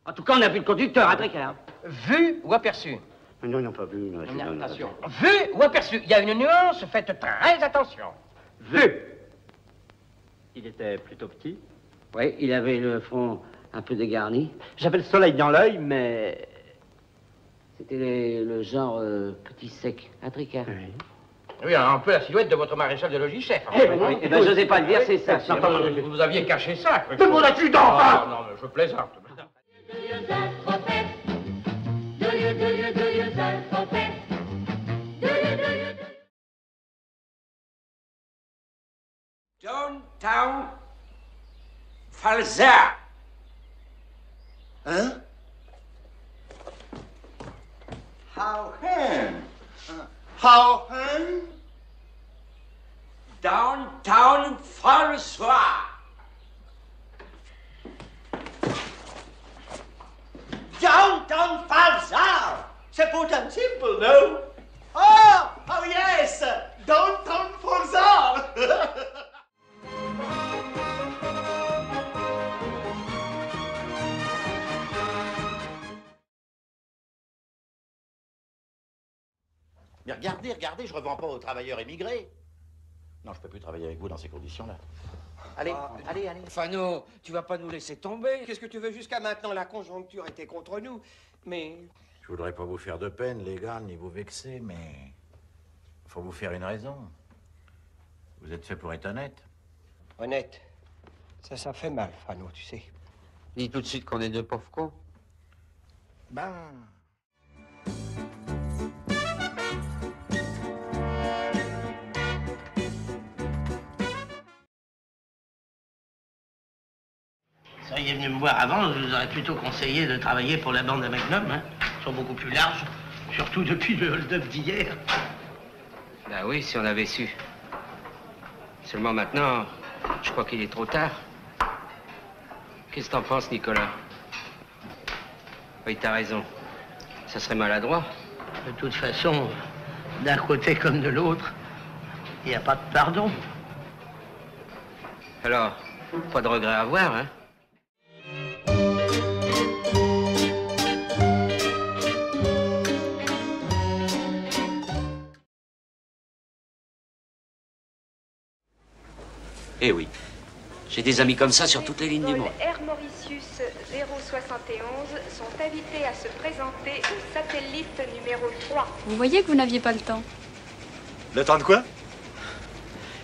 En tout cas, on n'a plus de conducteur, hein, Tricard. Vu ou aperçu? Non, non, pas vu. Non, attention. Vu ou aperçu? Il y a une nuance, faites très attention. Vu. Il était plutôt petit. Oui, il avait le front un peu dégarni. J'avais le soleil dans l'œil, mais... C'était le genre petit sec, hein, Tricard. Oui. Oui, un peu la silhouette de votre maréchal de logis chef. Eh ben, j'osais pas le dire, c'est ça. Vous aviez caché ça. Mais mon accident, enfin! Non, mais je plaisante. Downtown Falza. Hein? Howhen. Howhen? Downtown Falza. Downtown Falza! C'est pourtant simple, no? Oh yes! Downtown Falza! Mais regardez, je revends pas aux travailleurs émigrés. Non, je peux plus travailler avec vous dans ces conditions-là. Allez, allez. Fano, tu vas pas nous laisser tomber. Qu'est-ce que tu veux? Jusqu'à maintenant, la conjoncture était contre nous. Mais Je voudrais pas vous faire de peine, les gars, ni vous vexer, mais... faut vous faire une raison. Vous êtes fait pour être honnête. honnête, ça fait mal, Fano, tu sais. Dis tout de suite qu'on est deux pauvres cons. Ben... Seriez venu me voir avant, je vous aurais plutôt conseillé de travailler pour la bande à Magnum, hein. Ils sont beaucoup plus larges, surtout depuis le hold-up d'hier. Ben oui, si on avait su. Seulement maintenant, je crois qu'il est trop tard. Qu'est-ce que t'en penses, Nicolas? Oui, t'as raison. Ça serait maladroit. De toute façon, d'un côté comme de l'autre, il n'y a pas de pardon. Alors, pas de regret à avoir, hein? Eh oui. J'ai des amis comme ça sur toutes les lignes du monde. Air Mauritius 071 sont invités à se présenter au satellite numéro 3. Vous voyez que vous n'aviez pas le temps. Le temps de quoi?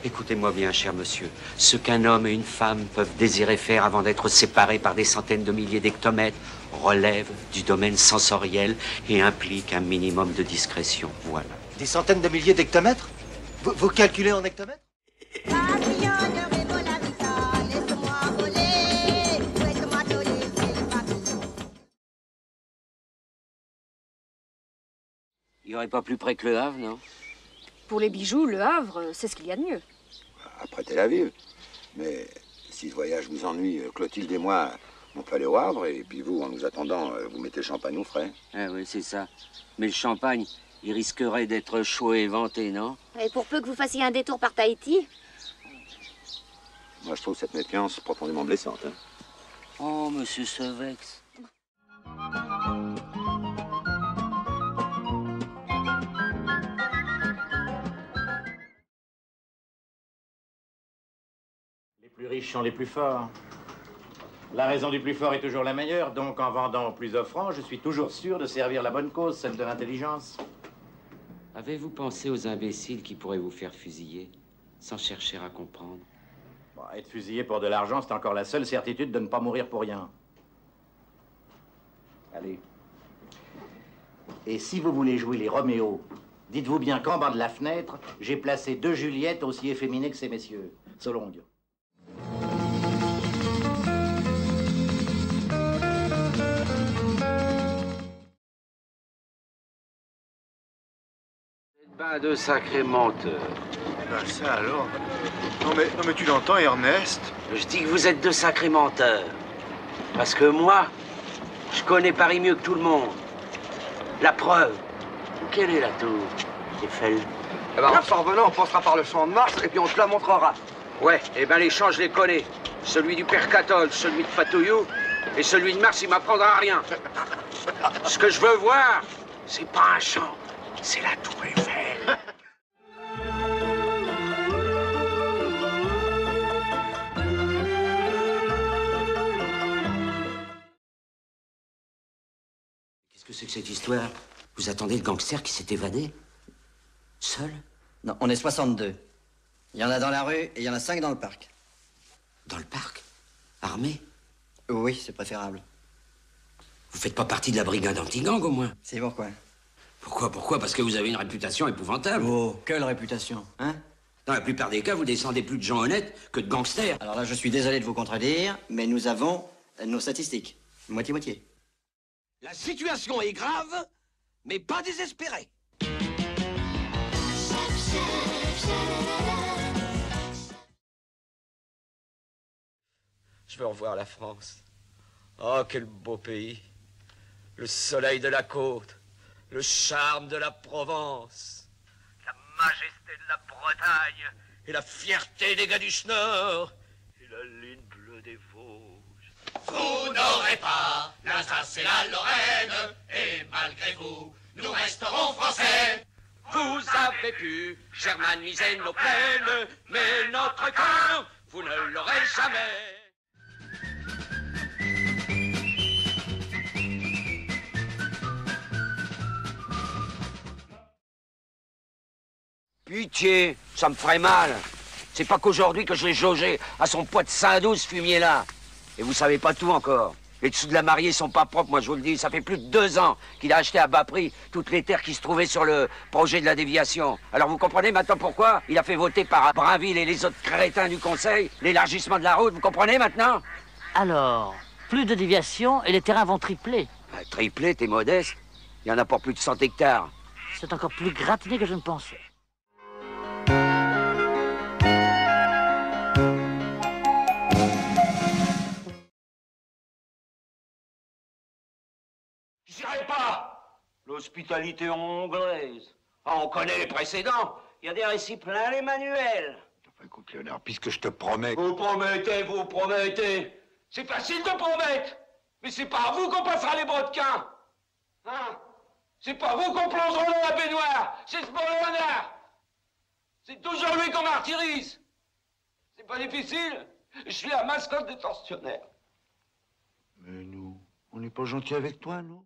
Écoutez-moi bien, cher monsieur. Ce qu'un homme et une femme peuvent désirer faire avant d'être séparés par des centaines de milliers d'hectomètres relève du domaine sensoriel et implique un minimum de discrétion. Voilà. Des centaines de milliers d'hectomètres? Vous calculez en hectomètres? Il n'y aurait pas plus près que le Havre, non? Pour les bijoux, le Havre, c'est ce qu'il y a de mieux. Après Tel Aviv. Mais si ce voyage vous ennuie, Clotilde et moi, on peut aller au Havre. Et puis vous, en nous attendant, vous mettez le champagne au frais. Ah oui, c'est ça. Mais le champagne, il risquerait d'être chaud et éventé, non? Et pour peu que vous fassiez un détour par Tahiti? Moi, je trouve cette méfiance profondément blessante. Hein. Oh, monsieur Sevex. Les plus riches sont les plus forts. La raison du plus fort est toujours la meilleure, donc en vendant au plus offrant, je suis toujours sûr de servir la bonne cause, celle de l'intelligence. Avez-vous pensé aux imbéciles qui pourraient vous faire fusiller, sans chercher à comprendre? Bon, être fusillé pour de l'argent, c'est encore la seule certitude de ne pas mourir pour rien. Allez. Et si vous voulez jouer les Roméo, dites-vous bien qu'en bas de la fenêtre, j'ai placé 2 Juliettes aussi efféminées que ces messieurs. So long. Ben, de sacrés menteurs. Ben ça alors. Non mais tu l'entends, Ernest? Je dis que vous êtes de sacrés menteurs. Parce que moi, je connais Paris mieux que tout le monde. La preuve. Quelle est la tour? Eiffel. Eh ben, en s'en revenant, on passera par le champ de Mars et puis on te la montrera. Ouais, et ben les champs, je les connais. Celui du Père Catol, celui de Fatoyou, et celui de Mars, il m'apprendra rien. Ce que je veux voir, c'est pas un champ, c'est la Tour Eiffel. Qu'est-ce que c'est que cette histoire? Vous attendez le gangster qui s'est évadé? Seul? Non, on est 62. Il y en a dans la rue et il y en a 5 dans le parc. Dans le parc? Armé? Oui, c'est préférable. Vous faites pas partie de la brigade anti-gang, au moins? C'est pourquoi? Pourquoi? Parce que vous avez une réputation épouvantable. Oh, quelle réputation, hein? Dans la plupart des cas, vous descendez plus de gens honnêtes que de gangsters. Alors là, je suis désolé de vous contredire, mais nous avons nos statistiques. Moitié-moitié. La situation est grave, mais pas désespérée. Je veux revoir la France. Oh, quel beau pays. Le soleil de la côte, le charme de la Provence, la majesté de la Bretagne et la fierté des gars du Nord et la ligne bleue des Vosges. Vous n'aurez pas l'Alsace et la Lorraine, et malgré vous, nous resterons français. Vous avez pu germaniser nos plaines, mais notre cœur, vous ne l'aurez jamais. Pitié, ça me ferait mal. C'est pas qu'aujourd'hui que je l'ai jaugé à son poids de 5-12, ce fumier-là. Et vous savez pas tout encore. Les dessous de la mariée sont pas propres, moi je vous le dis. Ça fait plus de 2 ans qu'il a acheté à bas prix toutes les terres qui se trouvaient sur le projet de la déviation. Alors vous comprenez maintenant pourquoi il a fait voter par Brinville et les autres crétins du conseil l'élargissement de la route, vous comprenez maintenant? Alors, plus de déviation et les terrains vont tripler. Tripler, t'es modeste. Il y en a pour plus de 100 hectares. C'est encore plus gratiné que je ne pensais. J'irai pas. L'hospitalité anglaise. Ah, on connaît les précédents. Il y a des récits pleins les manuels. Écoute, Léonard, puisque je te promets... Vous promettez. C'est facile de promettre. Mais c'est pas à vous qu'on passera les brodequins. Hein? C'est pas vous qu'on plongera dans la baignoire. C'est ce bon Léonard. C'est toujours lui qu'on martyrise. C'est pas difficile. Je suis la mascotte des tortionnaires. Mais nous, on n'est pas gentils avec toi, non?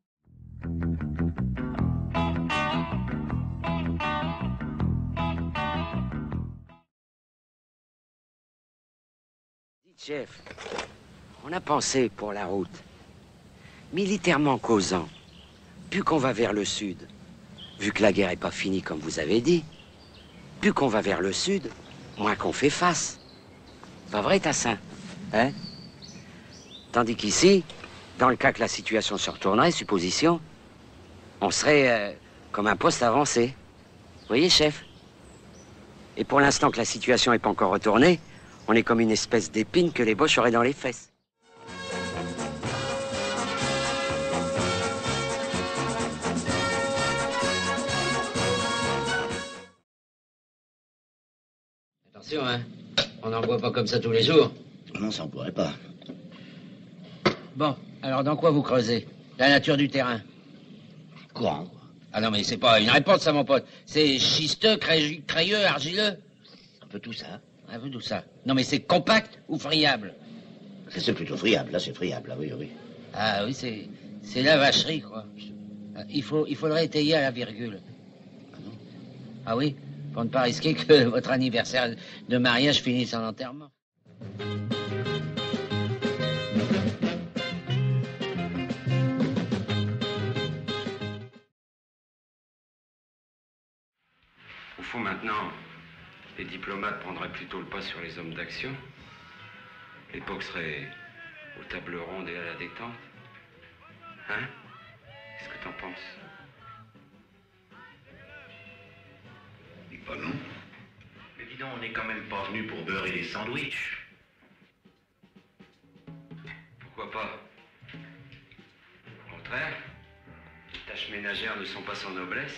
Dites, chef, on a pensé pour la route. Militairement causant, plus qu'on va vers le sud, vu que la guerre n'est pas finie comme vous avez dit, plus qu'on va vers le sud, moins qu'on fait face. Pas vrai, Tassin? Hein? Tandis qu'ici, dans le cas que la situation se retournerait, supposition, on serait comme un poste avancé. Vous voyez, chef? Et pour l'instant que la situation n'est pas encore retournée, on est comme une espèce d'épine que les Boches auraient dans les fesses. Attention, hein. On n'en voit pas comme ça tous les jours. Non, ça on pourrait pas. Bon, alors dans quoi vous creusez? La nature du terrain? Courant. Ah non, mais c'est pas une réponse, ça, mon pote. C'est schisteux, crayeux, argileux? Un peu tout ça. Un peu tout ça. Non, mais c'est compact ou friable? C'est plutôt friable, là c'est friable, là, oui, oui. Ah oui, c'est la vacherie, quoi. Il faudrait étayer à la virgule. Ah non? Ah oui? Pour ne pas risquer que votre anniversaire de mariage finisse en enterrement. Au fond, maintenant, les diplomates prendraient plutôt le pas sur les hommes d'action. L'époque serait aux tables rondes et à la détente. Hein? Qu'est-ce que t'en penses? Dis pas non. Mais dis donc, on n'est quand même pas venu pour beurrer les sandwichs. Pourquoi pas? Au contraire, les tâches ménagères ne sont pas sans noblesse.